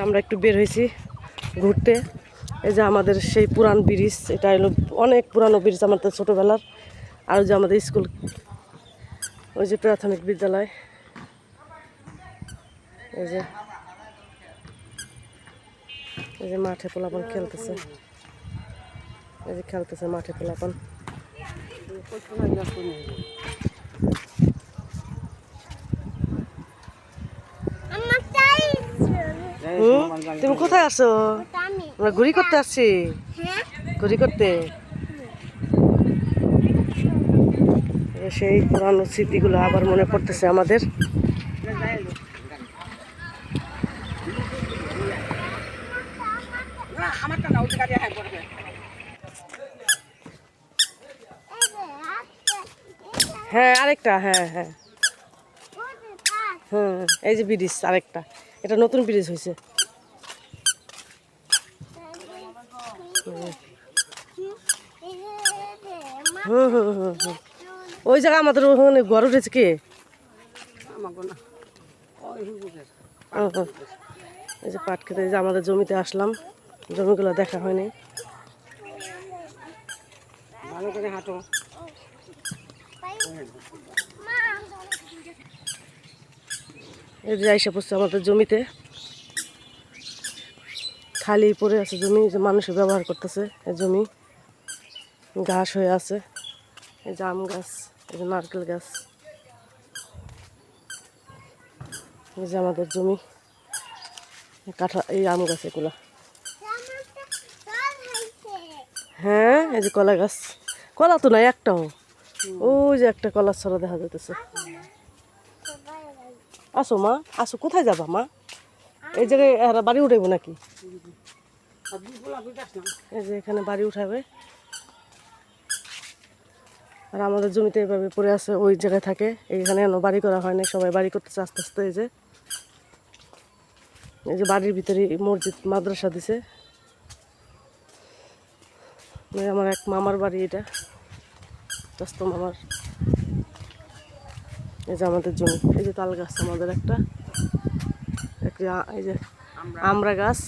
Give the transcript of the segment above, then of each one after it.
আমরা একটু বের হয়েছি ঘুরতে। এই যে আমাদের সেই পুরান ব্রিজ, এটা হলো অনেক পুরানো ব্রিজ আমাদের ছোটোবেলার। আর যে আমাদের স্কুল, ওই যে প্রাথমিক বিদ্যালয়, এই যে মাঠে পোলাপান খেলতেছে, এই যে খেলতেছে মাঠে পোলাপান। তুমি কোথায় আসো? আমরা ঘুরি করতে আসছি, ঘুরি করতে। সেই পুরানো স্মৃতিগুলো আবার মনে পড়তেছে আমাদের। হ্যাঁ আরেকটা, হ্যাঁ হ্যাঁ হ্যাঁ, এই যে ব্রিজ আরেকটা, এটা নতুন ব্রিজ হয়েছে। ওই জায়গা আমাদের ওখানে ঘর উঠেছে কে? এই যে পাট খেতে, এই যে আমাদের জমিতে আসলাম, জমিগুলো দেখা হয়নি। ভালো করে হাঁটো। এই যে এসে পড়ছে আমাদের জমিতে, খালি পড়ে আছে জমি, যে মানুষে ব্যবহার করতেছে। এই জমি ঘাস হয়ে আছে। এই যে আম গাছ, এই যে নারকেল গাছ, এই যে আমাদের জমি কাঁঠা, এই আম গাছ এগুলা। হ্যাঁ এই যে কলা গাছ, কলা তো নাই একটাও। ওই যে একটা কলার ছড়া দেখা যাইতেছে। আসো মা, আসো। কোথায় যাবা মা? এই জায়গায় এরা বাড়ি উঠাইব নাকি? এই যে এখানে বাড়ি উঠাবে। আর আমাদের জমিতে এভাবে পড়ে আছে, ওই জায়গায় থাকে। এইখানে বাড়ি করা হয় না, সবাই বাড়ি করতেছে আস্তে আস্তে। এই যে বাড়ির ভিতরে মসজিদ মাদ্রাসা দিছে। আমার এক মামার বাড়ি এটা, দস্ত মামার। এই যে আমাদের জমি, এই যে তাল গাছ আমাদের একটা, এই যে আমড়া গাছ,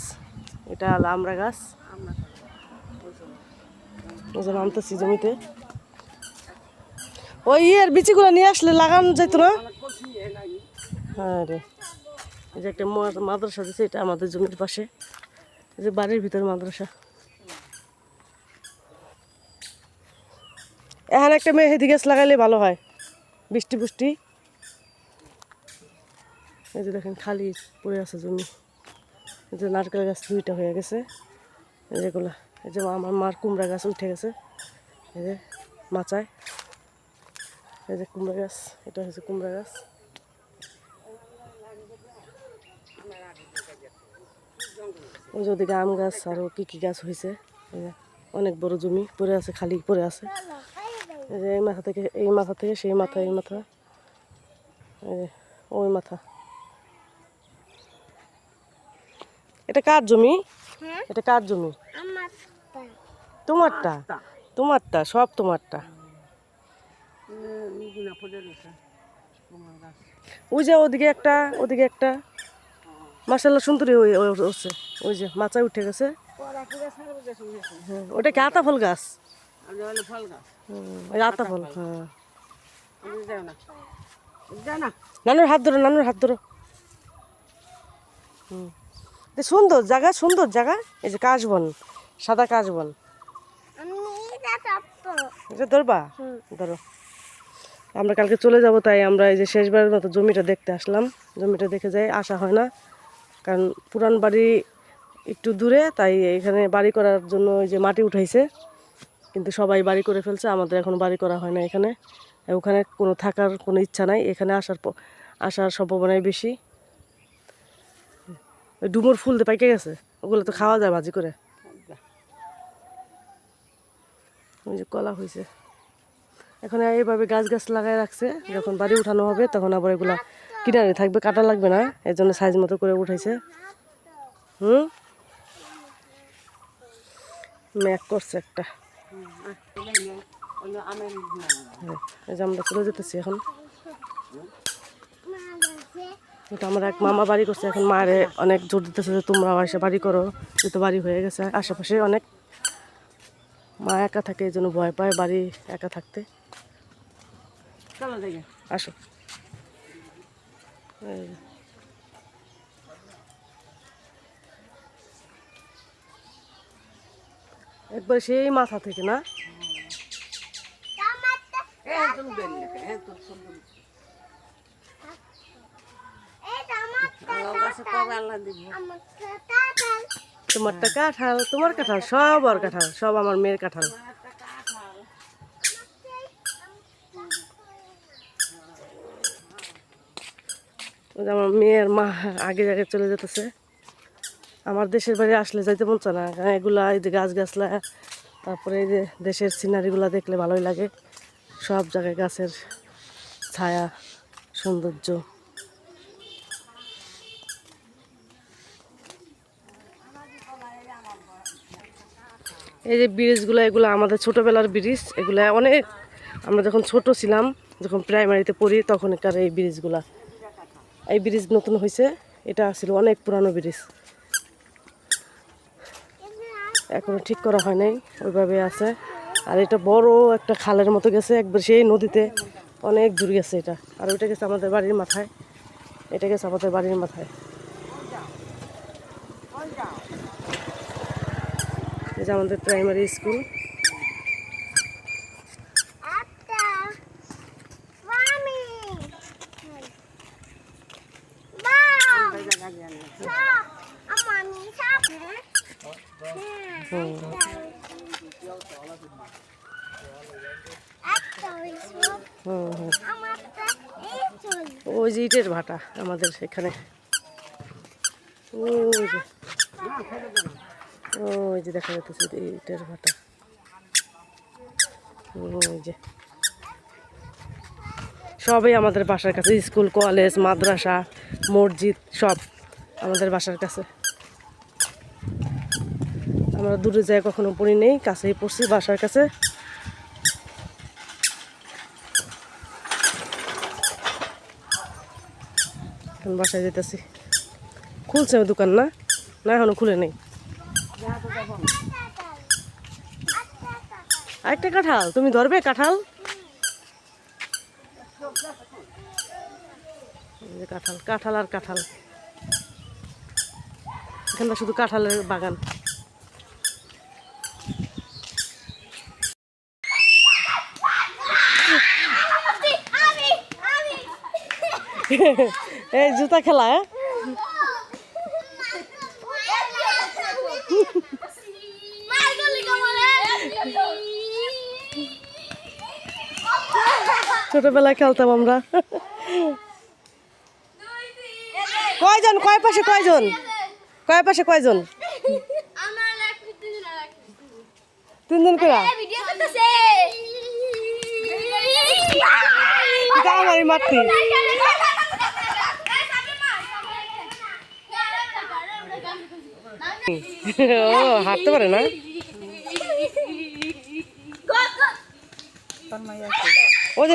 এটা হলো আমড়া গাছ। এই যে নামতেছি জমিতে, ওই ইয়ের বিচিগুলো নিয়ে আসলে লাগানো যেত না? হ্যাঁ রে, এই যে একটা মাদ্রাসা দিছে, এটা আমাদের জমির পাশে। এই যে বাড়ির ভিতরে মাদ্রাসা। এখানে একটা মেহেদি গাছ লাগাইলে ভালো হয়, বৃষ্টি পুষ্টি। এই যে দেখেন খালি পড়ে আছে জমি। এই যে নারকেল গাছ দুইটা হয়ে গেছে, এই যেগুলা। এই যে আমার মার কুমড়া গাছ উঠে গেছে, এই যে মাচায়। এই যে কুমড়া গাছ, এটা হচ্ছে কুমড়া গাছ। ওই যে ওদিকে আম গাছ, আরও কী কী গাছ হয়েছে। অনেক বড় জমি পড়ে আছে, খালি পড়ে আছে। এই যে এই মাথা থেকে এই মাথা থেকে সেই মাথা, এই মাথা, ওই মাথা। এটা কার জমি? এটা কার জমি? তোমারটা? তোমারটা, সব তোমারটা। ওই যে ওদিকে একটা, ওদিকে একটা, মাশাআল্লাহ সুন্দরী হচ্ছে। ওই যে মাচায় উঠে গেছে। ওটা কি আতা ফল গাছ? ওই আতা ফল। হ্যাঁ, নানুর হাত ধরো, নানুর হাত ধরো। সুন্দর জায়গা, সুন্দর জায়গা। এই যে কাশবন, সাদা কাশবন। এটা ধরবা? ধরো। আমরা কালকে চলে যাব, তাই আমরা এই যে শেষবারের মতো জমিটা দেখতে আসলাম। জমিটা দেখে যাই, আসা হয় না, কারণ পুরান বাড়ি একটু দূরে, তাই এখানে বাড়ি করার জন্য ওই যে মাটি উঠাইছে, কিন্তু সবাই বাড়ি করে ফেলছে। আমাদের এখন বাড়ি করা হয় না এখানে। ওখানে কোনো থাকার কোনো ইচ্ছা নাই, এখানে আসার সম্ভাবনাই বেশি। ওই ডুমুর ফুল দিয়ে পাইকে গেছে, ওগুলো তো খাওয়া যায় ভাজি করে। ওই যে কলা হয়েছে, এখন এইভাবে গাছ গাছ লাগাই রাখছে। যখন বাড়ি উঠানো হবে তখন আবার এগুলা কিনারে থাকবে, কাটা লাগবে না, এর জন্য সাইজ মতো করে উঠাইছে। ম্যাক করছে একটা। এই যে আমরা চলে যেতেছি এখন। কিন্তু আমার এক মামা বাড়ি করছে, এখন মায়ের অনেক জোর দিতেছে যে তোমরাও এসে বাড়ি করো, যেহেতু বাড়ি হয়ে গেছে আশেপাশে অনেক। মা একা থাকে, এই জন্য ভয় পায় বাড়ি একা থাকতে। আসো, একবার সেই মাথা থেকে না তোমারটা কাঁঠাল, তোমার কাঁঠাল সব ওর কাঁঠাল, সব আমার মেয়ের কাঁঠাল। আমার মেয়ের মা আগে আগে চলে যেতেছে। আমার দেশের বাড়ি আসলে যাইতে মন চায় না, এগুলা এই যে গাছ গাছলা, তারপরে এই যে দেশের সিনারিগুলো দেখলে ভালোই লাগে। সব জায়গায় গাছের ছায়া, সৌন্দর্য। এই যে ব্রিজগুলো, এগুলো আমাদের ছোটোবেলার ব্রিজ। এগুলা অনেক, আমরা যখন ছোট ছিলাম, যখন প্রাইমারিতে পড়ি তখনকার এই ব্রিজগুলা। এই ব্রিজ নতুন হয়েছে, এটা ছিল অনেক পুরানো ব্রিজ, এখনো ঠিক করা হয় নাই, ওইভাবে আছে। আর এটা বড় একটা খালের মতো গেছে, একবার সেই নদীতে অনেক দূর গেছে এটা। আর ওইটা গেছে আমাদের বাড়ির মাথায়, এটা গেছে আমাদের বাড়ির মাথায়। এই যে আমাদের প্রাইমারি স্কুল। ওই যে ইটের ভাটা আমাদের এখানে, ওই যে দেখা যাচ্ছে ইটের ভাটা। ওই যে সবই আমাদের বাসার কাছে, স্কুল, কলেজ, মাদ্রাসা, মসজিদ সব আমাদের বাসার কাছে। আমরা দূরে যাই কখনো পড়ি নেই, কাছেই পড়ছি বাসার কাছে। এখন বাসায় যেতেছি। খুলছে দোকান না, না এখনো খুলে নেই। আরেকটা কাঁঠাল, তুমি ধরবে কাঁঠাল? কাঁঠাল, কাঁঠাল আর কাঁঠাল, এখানটা শুধু কাঁঠালের বাগান। এই জুতা খেলা, ছোটবেলায় খেলতাম আমরা। কয়জন, কয় পাশে কয়জন, কয় পাশে কয়জন? 3 জন করে আমারই মারতি। ও হাঁটতে পারে না, ওই যে